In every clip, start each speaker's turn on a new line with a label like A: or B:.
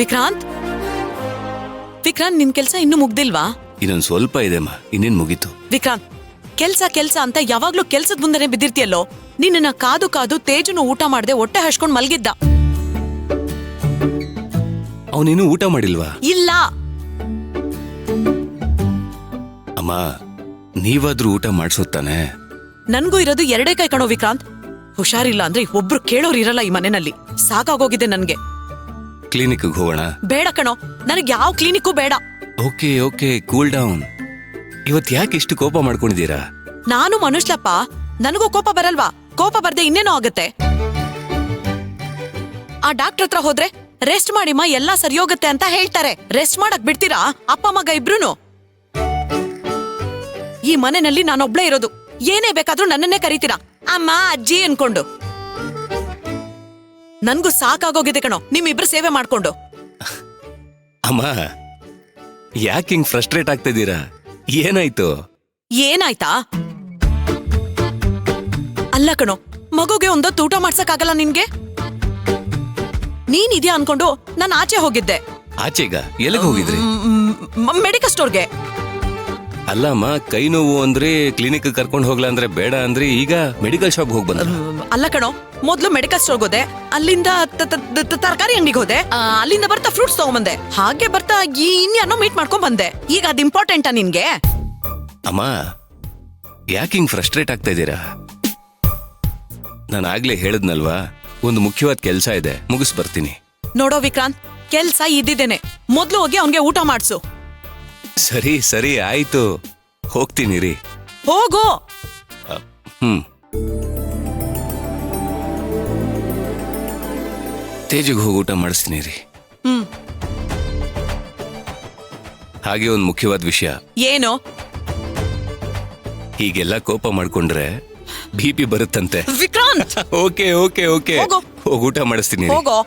A: ವಿಕ್ರಾಂತ್ ವಿಕ್ರಾಂತ್ ನಿನ್ ಕೆಲ್ಸ ಇನ್ನೂ ಮುಗ್ದಿಲ್ವಾ?
B: ಇನ್ನೊಂದ್ ಸ್ವಲ್ಪ ಇದೆಮ್ಮ, ಇನ್ನೇನ್ ಮುಗೀತು.
A: ವಿಕ್ರಾಂತ್ ಕೆಲ್ಸ ಅಂತ ಯಾವಾಗ್ಲೂ ಕೆಲ್ಸದ ಮುಂದೆನೆ ಬಿದ್ದಿರ್ತೀಯಲ್ಲೋ. ನಿನ್ನ ಕಾದು ಕಾದು ತೇಜುನು ಊಟ ಮಾಡದೆ ಹೊಟ್ಟೆ ಹಚ್ಕೊಂಡ್ ಮಲ್ಗಿದ್ದ.
B: ಅವನೇನು ಊಟ ಮಾಡಿಲ್ವಾ?
A: ಇಲ್ಲ.
B: ಅಮ್ಮ, ನೀವಾದ್ರೂ ಊಟ ಮಾಡ್ಸೋತಾನೆ.
A: ನನ್ಗೂ ಇರೋದು ಎರಡೇ ಕೈ ಕಣೋ ವಿಕ್ರಾಂತ್. ಹುಷಾರಿಲ್ಲ ಅಂದ್ರೆ ಒಬ್ರು ಕೇಳೋರು ಇರಲ್ಲ ಈ ಮನೆಯಲ್ಲಿ. ಸಾಕಾಗೋಗಿದೆ ನನ್ಗೆ.
B: ಕ್ಲಿನಿಕ್ ಹೋಗೋಣ?
A: ಬೇಡ ಕಣೋ, ನನಗ್ ಯಾವ ಕ್ಲಿನಿಕ್ಕೂ ಬೇಡ.
B: Okay cool down. ಇವತ್ ಯಾಕೆ ಇಷ್ಟು ಕೋಪ ಮಾಡ್ಕೊಂಡಿದ್ದೀರಾ?
A: ನಾನು ಮನುಷ್ಯಪ್ಪ, ನನಗೂ ಕೋಪ ಬರಲ್ವಾ? ಕೋಪ ಬರ್ದೆ ಇನ್ನೇನೋ ಆಗತ್ತೆ. ಆ ಡಾಕ್ಟರ್ ಹತ್ರ ಹೋದ್ರೆ ರೆಸ್ಟ್ ಮಾಡಿಮ್ಮ ಎಲ್ಲಾ ಸರಿ ಹೋಗುತ್ತೆ ಅಂತ ಹೇಳ್ತಾರೆ. ರೆಸ್ಟ್ ಮಾಡಕ್ ಬಿಡ್ತೀರಾ ಅಪ್ಪ ಮಗ ಇಬ್ರುನು? ಈ ಮನೆಯಲ್ಲಿ ನಾನೊಬ್ಳೇ ಇರೋದು. ಏನೇ ಬೇಕಾದ್ರೂ ನನ್ನನ್ನೇ ಕರೀತೀರಾ ಅಮ್ಮ ಅಜ್ಜಿ ಅನ್ಕೊಂಡು. ನನ್ಗೂ ಸಾಕಾಗೋಗಿದೆ ಕಣೋ ನಿಮ್ಮಿಬ್ರು ಸೇವೆ ಮಾಡ್ಕೊಂಡು.
B: ಅಮ್ಮ, ಯಾಕೆ ಹಿಂಗ್ ಫ್ರಸ್ಟ್ರೇಟ್ ಆಗ್ತಿದ್ದೀರಾ? ಏನಾಯ್ತು?
A: ಏನಾಯ್ತಾ? ಅಲ್ಲ ಕಣೋ, ಮಗುಗೆ ಒಂದೊತ್ತು ಊಟ ಮಾಡ್ಸಕ್ಕಾಗಲ್ಲ ನಿನ್ಗೆ? ನೀನ್ ಇದೆಯಾ ಅನ್ಕೊಂಡು ನಾನು ಆಚೆ ಹೋಗಿದ್ದೆ.
B: ಆಚೆಗ? ಎಲ್ಲಿಗೆ ಹೋಗಿದ್ರಿ?
A: ಮೆಡಿಕಲ್ ಸ್ಟೋರ್ಗೆ.
B: ಅಲ್ಲ ಅಮ್ಮ, ಕೈ ನೋವು ಅಂದ್ರೆ ಕ್ಲಿನಿಕ್ ಕರ್ಕೊಂಡು ಹೋಗ್ಲಾ ಅಂದ್ರೆ ಬೇಡ ಅಂದ್ರೆ ಈಗ ಮೆಡಿಕಲ್ ಶಾಪ್ ಹೋಗ್ ಬಂದ.
A: ಅಲ್ಲ ಕಣೋ, ಮೊದ್ಲು ಮೆಡಿಕಲ್ ಸ್ಟೋರ್ಗೆ ಹೋದೆ, ಅಲ್ಲಿಂದ ತರಕಾರಿ ಅಂಗಡಿಗೆ ಹೋದೆ, ಅಲ್ಲಿಂದ ಬರ್ತಾ ಫ್ರೂಟ್ಸ್ ತಗೊಂಬಂದೆ, ಹಾಗೆ ಬರ್ತಾ ಈ ಇನ್ಯಾನೋ ಮೀಟ್ ಮಾಡ್ಕೊಂಡ್ ಬಂದೆ. ಈಗ ಅದ್ ಇಂಪಾರ್ಟೆಂಟಾ ನಿನ್ಗೆ?
B: ಅಮ್ಮ, ಯಾಕೆ ಹಿಂಗ್ ಫ್ರಸ್ಟ್ರೇಟ್ ಆಗ್ತಾ ಇದ್ದೀರಾ? ನಾನು ಆಗ್ಲೇ ಹೇಳದ್ನಲ್ವಾ, ಒಂದು ಮುಖ್ಯವಾದ ಕೆಲ್ಸ ಇದೆ, ಮುಗಿಸ್ ಬರ್ತೀನಿ.
A: ನೋಡೋ ವಿಕ್ರಾಂತ್, ಕೆಲ್ಸ ಇದ್ದಿದ್ದೇನೆ. ಮೊದ್ಲು ಹೋಗಿ ಅವನ್ಗೆ ಊಟ ಮಾಡ್ಸು.
B: ಸರಿ ಆಯ್ತು, ಹೋಗ್ತೀನಿ ರೀ.
A: ಹೋಗೋ.
B: ತೇಜಿಗೆ ಹೋಗಿ ಊಟ ಮಾಡಿಸ್ತೀನಿ ರೀ. ಹಾಗೆ ಒಂದು ಮುಖ್ಯವಾದ ವಿಷಯ.
A: ಏನು?
B: ಹೀಗೆಲ್ಲ ಕೋಪ ಮಾಡ್ಕೊಂಡ್ರೆ BP ಬರುತ್ತಂತೆ.
A: ವಿಕ್ರಾಂತ್
B: ಓಕೆ ಹೋಗಿ ಊಟ ಮಾಡಿಸ್ತೀನಿ.
A: ಹೋಗೋ.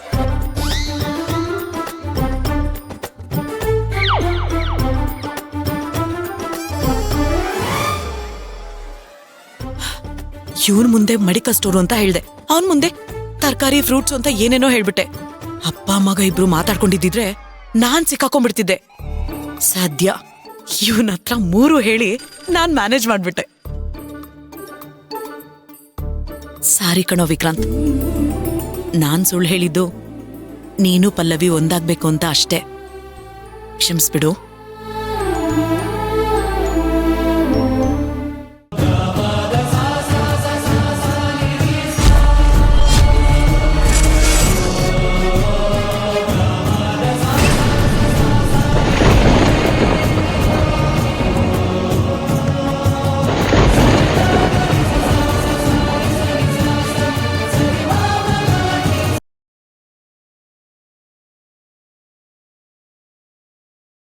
A: ಇವನ್ ಮುಂದೆ ಮೆಡಿಕಲ್ ಸ್ಟೋರ್ ಅಂತ ಹೇಳ್ದೆ, ಅವನ್ ಮುಂದೆ ತರಕಾರಿ ಫ್ರೂಟ್ಸ್ ಅಂತ ಏನೇನೋ ಹೇಳ್ಬಿಟ್ಟೆ. ಅಪ್ಪ ಮಗ ಇಬ್ರು ಮಾತಾಡ್ಕೊಂಡಿದ್ದಿದ್ರೆ ನಾನ್ ಸಿಕ್ಕಾಕೊಂಡ್ಬಿಡ್ತಿದ್ದೆ. ಸದ್ಯ ಇವನ್ ಹತ್ರ 3 ಹೇಳಿ ನಾನ್ ಮ್ಯಾನೇಜ್ ಮಾಡ್ಬಿಟ್ಟೆ. ಸಾರಿ ಕಣೋ ವಿಕ್ರಾಂತ್, ನಾನ್ ಸುಳ್ಳು ಹೇಳಿದ್ದು ನೀನು ಪಲ್ಲವಿ ಒಂದಾಗ್ಬೇಕು ಅಂತ ಅಷ್ಟೇ. ಕ್ಷಮಿಸ್ಬಿಡು.